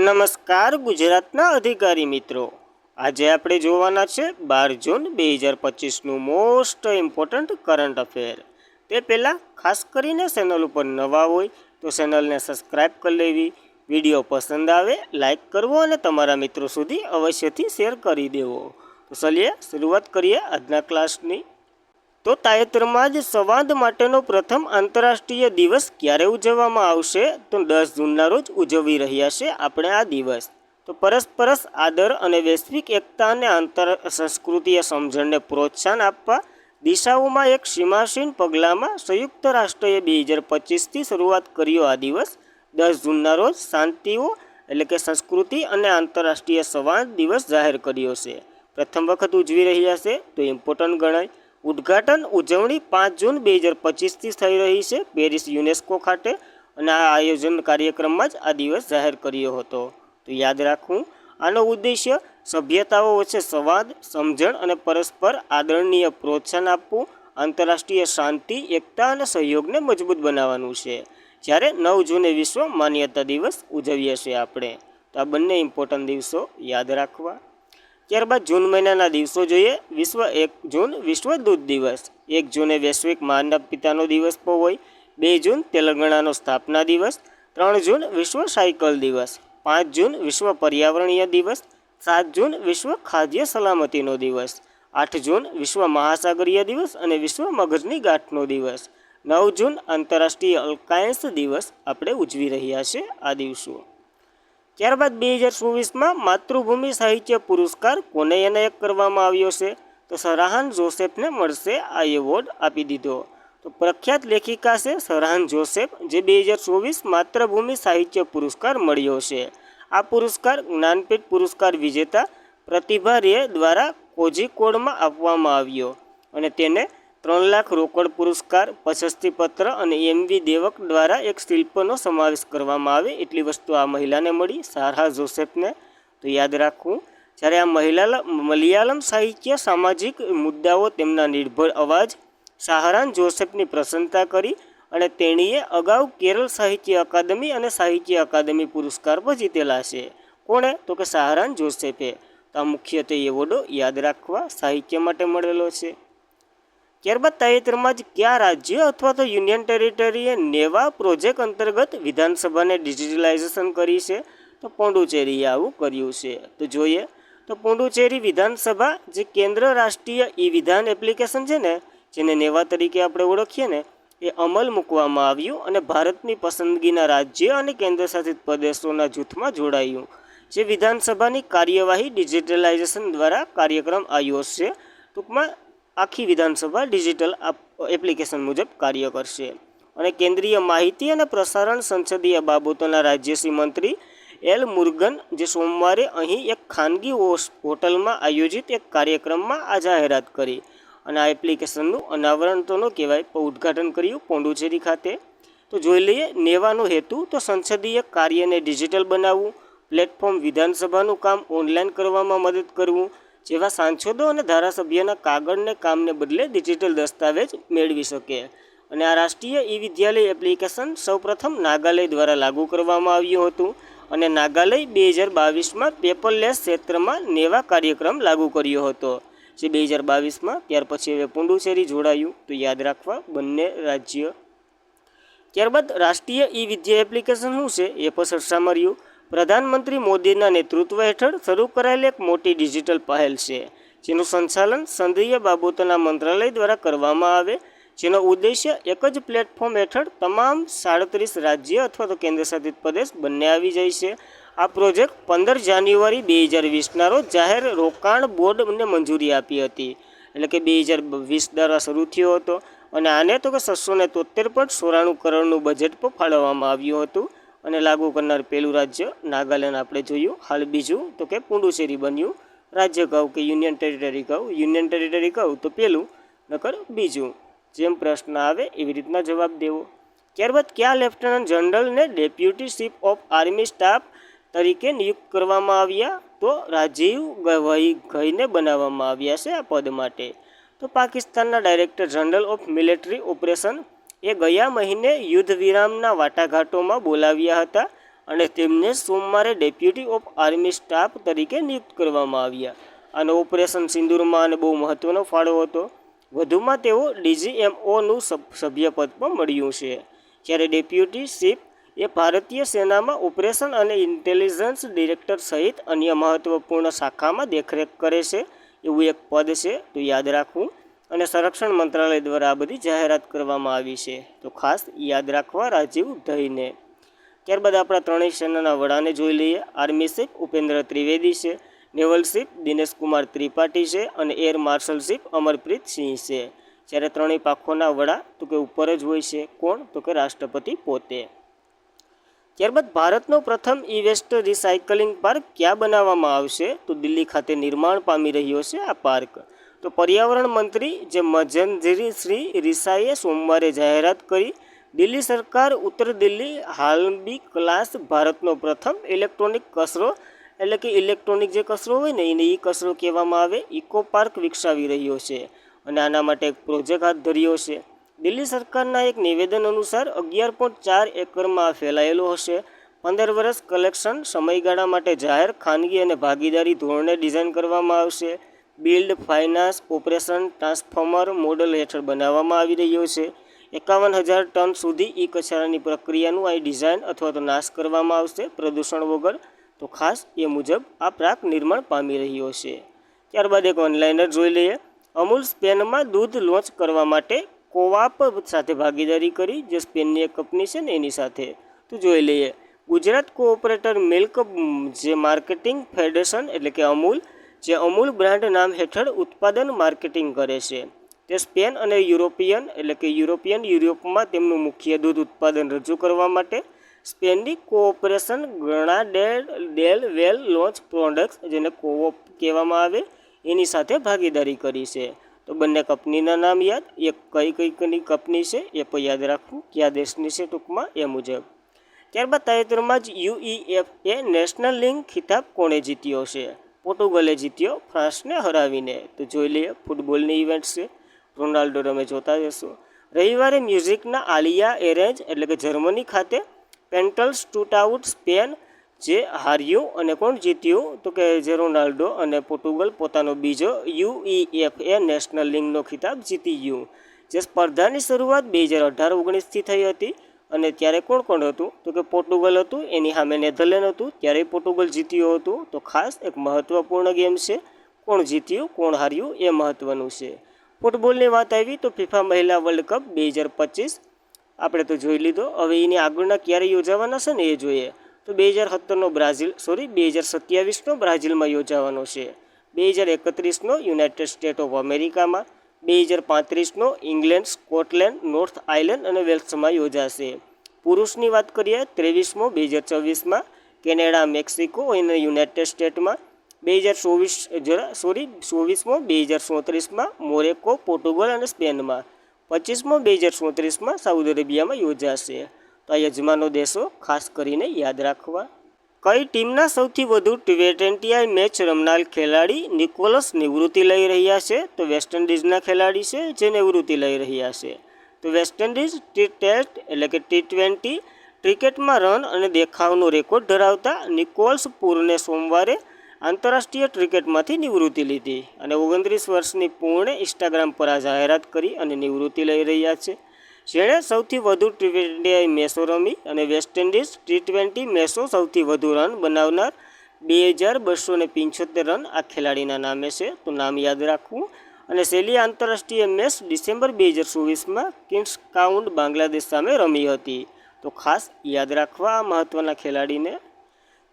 નમસ્કાર ગુજરાતના અધિકારી મિત્રો, આજે આપણે જોવાના છે 12 જૂન 2025નું મોસ્ટ ઇમ્પોર્ટન્ટ કરંટ અફેર। તે પહેલાં ખાસ કરીને ચેનલ ઉપર નવા હોય તો ચેનલને સબસ્ક્રાઈબ કરી લેવી, વિડીયો પસંદ આવે લાઈક કરવો અને તમારા મિત્રો સુધી અવશ્યથી શેર કરી દેવો। તો ચલીએ શરૂઆત કરીએ આજના ક્લાસની। તો તાજેતરમાં જ સંવાદ માટેનો પ્રથમ આંતરરાષ્ટ્રીય દિવસ ક્યારે ઉજવવામાં આવશે? તો 10 જૂનના રોજ ઉજવી રહ્યા છે આપણે આ દિવસ। તો પરસ્પર આદર અને વૈશ્વિક એકતા અને આંતર સંસ્કૃતિય સમજણને પ્રોત્સાહન આપવા દિશાઓમાં એક સીમાસીન પગલામાં સંયુક્ત રાષ્ટ્રએ 2025થી શરૂઆત કર્યો આ દિવસ 10 જૂનના રોજ શાંતિઓ એટલે કે સંસ્કૃતિ અને આંતરરાષ્ટ્રીય સંવાદ દિવસ જાહેર કર્યો છે। પ્રથમ વખત ઉજવી રહ્યા છે તો ઇમ્પોર્ટન્ટ ગણાય। ઉદ્ઘાટન ઉજવણી 5 જૂન 2025થી થઈ રહી છે પેરિસ યુનેસ્કો ખાતે, અને આ આયોજન કાર્યક્રમમાં જ આ દિવસ જાહેર કર્યો હતો। તો યાદ રાખવું, આનો ઉદ્દેશ્ય સભ્યતાઓ વચ્ચે સંવાદ, સમજણ અને પરસ્પર આદરણીય પ્રોત્સાહન આપવું, આંતરરાષ્ટ્રીય શાંતિ, એકતા અને સહયોગને મજબૂત બનાવવાનું છે। જ્યારે 9 જૂને વિશ્વ માન્યતા દિવસ ઉજવીએ છીએ આપણે। તો આ બંને ઇમ્પોર્ટન્ટ દિવસો યાદ રાખવા। ત્યારબાદ જૂન મહિનાના દિવસો જોઈએ। 1 જૂન વિશ્વ દૂધ દિવસ, 1 જૂને વૈશ્વિક માનવ પિતાનો દિવસ પણ હોય, 2 જૂન તેલંગાણાનો સ્થાપના દિવસ, 3 જૂન વિશ્વ સાયકલ દિવસ, 5 જૂન વિશ્વ પર્યાવરણીય દિવસ, 7 જૂન વિશ્વ ખાદ્ય સલામતીનો દિવસ, 8 જૂન વિશ્વ મહાસાગરીય દિવસ અને વિશ્વ મગજની ગાંઠનો દિવસ, 9 જૂન આંતરરાષ્ટ્રીય અલ્કાયન્સ દિવસ આપણે ઉજવી રહ્યા છે આ દિવસો। ત્યારબાદ 2024માં માતૃભૂમિ સાહિત્ય પુરસ્કાર કોને એનાયત કરવામાં આવ્યો છે? તો સરાહાન જોસેફને મળશે આ એવોર્ડ આપી દીધો। તો પ્રખ્યાત લેખિકા છે સરાહાન જોસેફ, જે 2024 માતૃભૂમિ સાહિત્ય પુરસ્કાર મળ્યો છે। આ પુરસ્કાર જ્ઞાનપીઠ પુરસ્કાર વિજેતા પ્રતિભા રે દ્વારા કોઝિકોડમાં આપવામાં આવ્યો, અને તેને 3 લાખ રોકડ પુરસ્કાર, પ્રશસ્તિપત્ર અને એમવી દેવક દ્વારા એક શિલ્પનો સમાવેશ કરવામાં આવે એટલી વસ્તુ આ મહિલાને મળી, સરાહાન જોસેફને। તો યાદ રાખવું, જ્યારે આ મલયાલમ સાહિત્ય સામાજિક મુદ્દાઓ તેમના નિર્ભર અવાજ સરાહાન જોસેફની પ્રશંસા કરી, અને તેણીએ અગાઉ કેરળ સાહિત્ય અકાદમી અને સાહિત્ય અકાદમી પુરસ્કાર પણ જીતેલા છે। કોણે? તો કે સરાહાન જોસેફે। તો આ મુખ્યત્વે એવોર્ડો યાદ રાખવા સાહિત્ય માટે મળેલો છે। ત્યારબાદ તાજેતરમાં જ કયા રાજ્ય અથવા તો યુનિયન ટેરિટરીએ નેવા પ્રોજેક્ટ અંતર્ગત વિધાનસભાને ડિજિટલાઇઝેશન કરી છે? તો પોંડુચેરીએ આવું કર્યું છે। તો જોઈએ તો પોંડુચેરી વિધાનસભા, જે કેન્દ્ર રાષ્ટ્રીય ઈ વિધાન એપ્લિકેશન છે ને, જેને નેવા તરીકે આપણે ઓળખીએ ને, એ અમલ મૂકવામાં આવ્યું અને ભારતની પસંદગીના રાજ્ય અને કેન્દ્રશાસિત પ્રદેશોના જૂથમાં જોડાયું, જે વિધાનસભાની કાર્યવાહી ડિજિટલાઇઝેશન દ્વારા કાર્યક્રમ આ યોજશે। ટૂંકમાં આખી વિધાનસભા ડિજિટલ એપ્લિકેશન મુજબ કાર્ય કરશે। અને કેન્દ્રીય માહિતી અને પ્રસારણ સંસદીય બાબતોના રાજ્યશ્રી મંત્રી એલ મુરુગન, જે સોમવારે અહીં એક ખાનગી હોટલમાં આયોજિત એક કાર્યક્રમમાં આ જાહેરાત કરી, અને આ એપ્લિકેશનનું અનાવરણ તો ન કહેવાય પણ ઉદ્ઘાટન કર્યું પોંડુચેરી ખાતે। તો જોઈ લઈએ નેવાનો હેતુ, તો સંસદીય કાર્યને ડિજિટલ બનાવવું, પ્લેટફોર્મ વિધાનસભાનું કામ ઓનલાઈન કરવામાં મદદ કરવું, જેવા સાંસદો અને ધારાસભ્યના કાગળને કામને બદલે ડિજિટલ દસ્તાવેજ મેળવી શકે। અને આ રાષ્ટ્રીય ઈ વિદ્યાલય એપ્લિકેશન સૌપ્રથમ નાગાલેન્ડ દ્વારા લાગુ કરવામાં આવ્યું હતું, અને નાગાલેન્ડ 2022માં પેપરલેસ ક્ષેત્રમાં નેવા કાર્યક્રમ લાગુ કર્યો હતો, જે 2022માં, ત્યાર પછી હવે પોંડુચેરી જોડાયું। તો યાદ રાખવા બંને રાજ્ય। ત્યારબાદ રાષ્ટ્રીય ઈ વિદ્યા એપ્લિકેશન શું છે એ પણ ચર્ચામાં રહ્યું। પ્રધાનમંત્રી મોદીના નેતૃત્વ હેઠળ શરૂ કરાયેલી એક મોટી ડિજિટલ પહેલ છે, જેનું સંચાલન સંસદીય બાબતોના મંત્રાલય દ્વારા કરવામાં આવે, જેનો ઉદ્દેશ્ય એક જ પ્લેટફોર્મ હેઠળ તમામ 37 રાજ્ય અથવા તો કેન્દ્રશાસિત પ્રદેશ બંને આવી જાય છે। આ પ્રોજેક્ટ 15 જાન્યુઆરી 2020ના રોજ જાહેર રોકાણ બોર્ડને મંજૂરી આપી હતી, એટલે કે 2020 દ્વારા શરૂ થયો હતો, અને આને તો કે 673.94 કરોડનું બજેટ પણ ફાળવવામાં આવ્યું હતું, અને લાગુ કરનાર પહેલું રાજ્ય નાગાલેન્ડ આપણે જોયું। હાલ બીજું તો કે પુડુચેરી બન્યું। રાજ્ય કહું કે યુનિયન ટેરિટરી કહું તો પહેલું, નકર બીજું, જેમ પ્રશ્ન આવે એવી રીતના જવાબ દેવો। ત્યારબાદ કયા લેફ્ટનન્ટ જનરલને deputy chief of army staff તરીકે નિયુક્ત કરવામાં આવ્યા? તો રાજીવ ગઈને બનાવવામાં આવ્યા છે આ પદ માટે। તો પાકિસ્તાનના director general of military operation એ ગયા મહિને યુદ્ધ વિરામના વાટાઘાટોમાં બોલાવ્યા હતા, અને તેમને સોમવારે ડેપ્યુટી ઓફ આર્મી સ્ટાફ તરીકે નિયુક્ત કરવામાં આવ્યા. અને ઓપરેશન સિંદૂરમાં અને બહુ મહત્ત્વનો ફાળો હતો. વધુમાં તેઓ DGMOનું સભ્યપદ પણ મળ્યું છે. જ્યારે ડેપ્યુટી ચીફ એ ભારતીય સેનામાં ઓપરેશન અને ઇન્ટેલિજન્સ ડિરેક્ટર સહિત અન્ય મહત્ત્વપૂર્ણ શાખામાં દેખરેખ કરે છે એવું એક પદ છે, તો યાદ રાખવું. અને સંરક્ષણ મંત્રાલય દ્વારા આ બધી જાહેરાત કરવામાં આવી છે, તો ખાસ યાદ રાખવા રાજીવ દહીને. ત્યારબાદ આપણા ત્રણેય સેનાના વડાને જોઈ લઈએ. આર્મી ચીફ ઉપેન્દ્ર ત્રિવેદી છે, નેવલ ચીફ દિનેશકુમાર ત્રિપાઠી છે અને એર માર્શલ ચીફ અમરપ્રીત સિંહ છે. જ્યારે ત્રણેય પાંખોના વડા તો કે ઉપર જ હોય છે. કોણ? તો કે રાષ્ટ્રપતિ પોતે. ત્યારબાદ ભારતનો પ્રથમ ઈ વેસ્ટ રિસાયકલિંગ પાર્ક ક્યાં બનાવવામાં આવશે? તો દિલ્હી ખાતે નિર્માણ પામી રહ્યો છે આ પાર્ક. તો પર્યાવરણ મંત્રી જે મજંજરી શ્રી રિસાએ સોમવારે જાહેરાત કરી. દિલ્હી સરકાર ઉત્તર દિલ્હી હાલબી ક્લાસ ભારતનો પ્રથમ ઇલેક્ટ્રોનિક કચરો એટલે કે ઇલેક્ટ્રોનિક જે કચરો હોય ને એને ઈ કચરો કહેવામાં આવે ઇકો પાર્ક વિકસાવી રહ્યો છે અને આના માટે એક પ્રોજેક્ટ હાથ ધર્યો છે. દિલ્હી સરકારના એક નિવેદન અનુસાર 11.4 એકરમાં ફેલાયેલો હશે. 15 વર્ષ કલેક્શન સમયગાળા માટે જાહેર, ખાનગી અને ભાગીદારી ધોરણે ડિઝાઇન કરવામાં આવશે. Build, finance, operation, transformer model હેઠળ બનાવવામાં આવી રહ્યો છે. 51,000 ટન સુધી ઈ કચરાની પ્રક્રિયાનું અહીં ડિઝાઇન અથવા તો નાશ કરવામાં આવશે પ્રદૂષણ વગર. તો ખાસ એ મુજબ આ પાર્ક નિર્માણ પામી રહ્યો છે. ત્યારબાદ એક ઓનલાઈનર જોઈ લઈએ. અમૂલ સ્પેનમાં દૂધ લોન્ચ કરવા માટે કોવાપ સાથે ભાગીદારી કરી, જે સ્પેનની એક કંપની છે ને એની સાથે. તો જોઈ લઈએ. ગુજરાત કોઓપરેટર મિલ્ક જે માર્કેટિંગ ફેડરેશન એટલે કે અમૂલ, જે અમૂલ બ્રાન્ડ નામ હેઠળ ઉત્પાદન માર્કેટિંગ કરે છે. તે સ્પેન અને યુરોપમાં તેમનું મુખ્ય દૂધ ઉત્પાદન રજૂ કરવા માટે સ્પેનની કોઓપરેશન ડેલ વેલ લોન્ચ પ્રોડક્ટ્સ જેને કોઓપ કહેવામાં આવે એની સાથે ભાગીદારી કરી છે. તો બંને કંપનીના નામ યાદ, એક કઈ કંપની છે એ પણ યાદ રાખવું, કયા દેશની છે ટૂંકમાં એ મુજબ. ત્યારબાદ તાજેતરમાં જ UEFA નેશનલ લીગ ખિતાબ કોણે જીત્યો છે? પોર્ટુગલે જીત્યો ફ્રાન્સને હરાવીને. તો જોઈ લઈએ. ફૂટબોલની ઇવેન્ટ છે, રોનાલ્ડો તમે જોતા જશો. રવિવારે મ્યુઝિકના આલિયા એરેન્જ એટલે કે જર્મની ખાતે પેન્ટલ્સ ટૂટઆઉટ સ્પેન જે હાર્યું અને કોણ જીત્યું? તો કે જે રોનાલ્ડો અને પોર્ટુગલ પોતાનો બીજો UEFA નેશનલ લીગનો ખિતાબ જીતી ગયું. જે સ્પર્ધાની શરૂઆત 2018-19થી થઈ હતી અને ત્યારે કોણ હતું? તો કે પોર્ટુગલ હતું, એની સામે નેધરલેન્ડ હતું, ત્યારે પોર્ટુગલ જીત્યું હતું. તો ખાસ એક મહત્ત્વપૂર્ણ ગેમ છે. કોણ જીત્યું કોણ હાર્યું એ મહત્ત્વનું છે. ફૂટબોલની વાત આવી તો ફિફા મહિલા વર્લ્ડ કપ 2025 આપણે તો જોઈ લીધો. હવે એની આગળના ક્યારે યોજાવાના છે ને એ જોઈએ. તો 2027નો બ્રાઝિલમાં યોજાવાનો છે. 2031નો યુનાઇટેડ સ્ટેટ ઓફ અમેરિકામાં, 2035નો ઇંગ્લેન્ડ, સ્કોટલેન્ડ, નોર્થ આયર્લેન્ડ અને વેલ્સમાં યોજાશે. પુરુષની વાત કરીએ 23મો 2024માં કેનેડા, મેક્સિકો અને યુનાઇટેડ સ્ટેટમાં, 24મો 2034માં મોરેકો, પોર્ટુગલ અને સ્પેનમાં, 25મો 2034માં સાઉદી અરેબિયામાં યોજાશે. તો આ યજમાનો દેશો ખાસ કરીને યાદ રાખવા. કઈ ટીમના સૌથી વધુ T20 મેચ રમનાર ખેલાડી નિકોલસ નિવૃત્તિ લઈ રહ્યા છે? તો વેસ્ટ ઇન્ડિઝના ખેલાડી છે જે નિવૃત્તિ લઈ રહ્યા છે. તો વેસ્ટ ઇન્ડિઝ ટેસ્ટ એટલે કે T20 ક્રિકેટમાં રન અને દેખાવનો રેકોર્ડ ધરાવતા નિકોલસ પૂરને સોમવારે આંતરરાષ્ટ્રીય ક્રિકેટમાંથી નિવૃત્તિ લીધી અને 29 વર્ષની પૂર્ણે ઇન્સ્ટાગ્રામ પર આ જાહેરાત કરી અને નિવૃત્તિ લઈ રહ્યા છે. જેણે સૌથી વધુ T20 મેચો રમી અને વેસ્ટ ઇન્ડિઝ T20 મેચો સૌથી વધુ રન બનાવનાર 2275 રન આ ખેલાડીના નામે છે. તો નામ યાદ રાખવું. અને છેલ્લી આંતરરાષ્ટ્રીય મેચ ડિસેમ્બર 2024માં કિંગ્સ કાઉન્ટ બાંગ્લાદેશ સામે રમી હતી. તો ખાસ યાદ રાખવા આ મહત્ત્વના ખેલાડીને.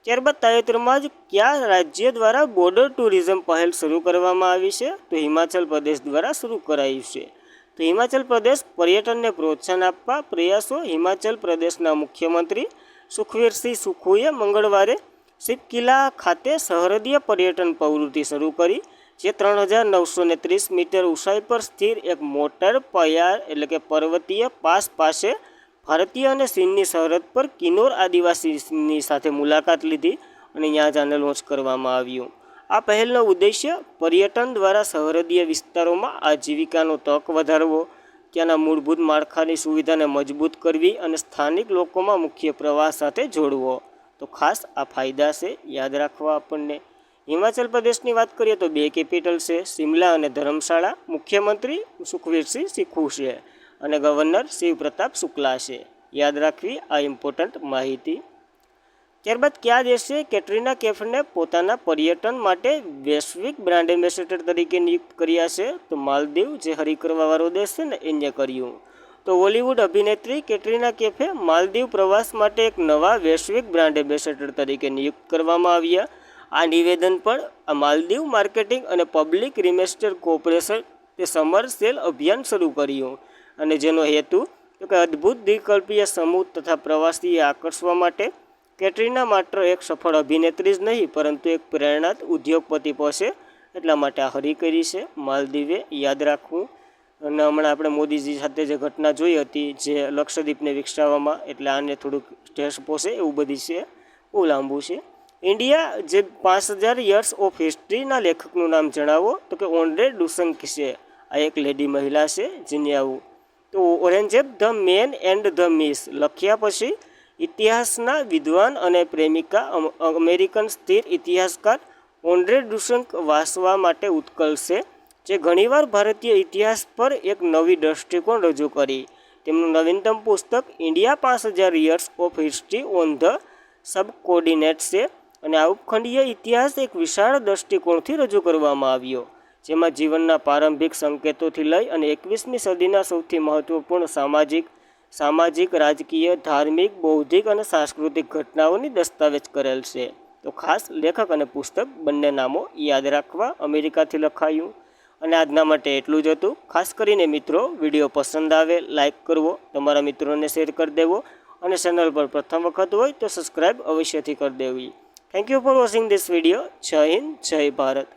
ત્યારબાદ તાજેતરમાં જ કયા રાજ્ય દ્વારા બોર્ડર ટુરિઝમ પહેલ શરૂ કરવામાં આવી છે? તો હિમાચલ પ્રદેશ દ્વારા શરૂ કરાયું છે. તો હિમાચલ પ્રદેશ પર્યટનને પ્રોત્સાહન આપવા પ્રયાસો. હિમાચલ પ્રદેશના મુખ્યમંત્રી સુખવીરસિંહ સુખુએ મંગળવારે શિપકિલા ખાતે સરહદીય પર્યટન પ્રવૃત્તિ શરૂ કરી, જે 3930 મીટર ઊંચાઈ પર સ્થિત એક મોટર પયાર એટલે કે પર્વતીય પાસ પાસે ભારતીય અને ચીનની સરહદ પર કિન્નોર આદિવાસીની સાથે મુલાકાત લીધી અને ત્યાં જ આને લોન્ચ કરવામાં આવ્યું. આ પહેલનો ઉદ્દેશ્ય પર્યટન દ્વારા સરહદીય વિસ્તારોમાં આજીવિકાનો તક વધારવો, ત્યાંના મૂળભૂત માળખાની સુવિધાને મજબૂત કરવી અને સ્થાનિક લોકોમાં મુખ્ય પ્રવાહ સાથે જોડવો. તો ખાસ આ ફાયદા છે, યાદ રાખવા આપણને. હિમાચલ પ્રદેશની વાત કરીએ તો 2 કેપિટલ છે, શિમલા અને ધર્મશાળા. મુખ્યમંત્રી સુખવીરસિંહ સુખુ છે અને ગવર્નર શિવ પ્રતાપ શુક્લા છે. યાદ રાખવી આ ઇમ્પોર્ટન્ટ માહિતી. ત્યારબાદ કયા દેશે કેટરીના કૈફને પોતાના પર્યટન માટે વૈશ્વિક બ્રાન્ડ એમ્બેસેડર તરીકે નિયુક્ત કર્યા છે? તો માલદીવ, જે હરી કરવાવાળો દેશ છે ને, એને કર્યું. તો બોલિવૂડ અભિનેત્રી કેટરીના કૈફે માલદીવ પ્રવાસ માટે એક નવા વૈશ્વિક બ્રાન્ડ એમ્બેસેડર તરીકે નિયુક્ત કરવામાં આવ્યા. આ નિવેદન પણ આ માલદીવ માર્કેટિંગ અને પબ્લિક રિલેશન્સ કોર્પોરેશન તે સમર સેલ અભિયાન શરૂ કર્યું, અને જેનો હેતુ તો કે અદ્ભુત દ્વિકલ્પીય સમૂહ તથા પ્રવાસીએ આકર્ષવા માટે. કેટરીના માત્ર એક સફળ અભિનેત્રી જ નહીં, પરંતુ એક પ્રેરણાત ઉદ્યોગપતિ પણ છે. એટલા માટે આ હરી કરી છે માલદીવે, યાદ રાખવું. અને હમણાં આપણે મોદીજી સાથે જે ઘટના જોઈ હતી, જે લક્ષદ્વીપને વિકસાવવામાં, એટલે આને થોડુંક ઠેસ પહોંચે એવું બધી છે, બહુ લાંબુ છે. ઇન્ડિયા, જે 5000 યર્સ ઓફ હિસ્ટ્રીના લેખકનું નામ જણાવો? તો કે ઓન્ડ્રે ડુસંક છે. આ એક લેડી મહિલા છે જેને આવું. તો Aurangzeb the man and the myth લખ્યા પછી ઇતિહાસના વિદ્વાન અને પ્રેમિકા અમેરિકન સ્થિર ઇતિહાસકાર ઓન્ડ્રે ડુસંક વાંચવા માટે ઉત્કળ છે, જે ઘણીવાર ભારતીય ઇતિહાસ પર એક નવી દૃષ્ટિકોણ રજૂ કરી. તેમનું નવીનતમ પુસ્તક India 5000 years of history on the subordinates છે, અને આ ઉપખંડીય ઇતિહાસ એક વિશાળ દૃષ્ટિકોણથી રજૂ કરવામાં આવ્યો, જેમાં જીવનના પ્રારંભિક સંકેતોથી લઈ અને 21મી સદીના સૌથી મહત્વપૂર્ણ સામાજિક, રાજકીય, ધાર્મિક, બૌદ્ધિક અને સાંસ્કૃતિક ઘટનાઓની દસ્તાવેજ કરેલ છે. તો ખાસ લેખક અને પુસ્તક બંને નામો યાદ રાખવા. અમેરિકાથી લખાયું. અને આજના માટે એટલું જ હતું. ખાસ કરીને મિત્રો, વિડીયો પસંદ આવે લાઇક કરવો, તમારા મિત્રોને શેર કરી દેવો, અને ચેનલ પર પ્રથમ વખત હોય તો સબસ્ક્રાઈબ અવશ્યથી કરી દેવી. Thank you for watching this video. જય હિન્દ, જય ભારત.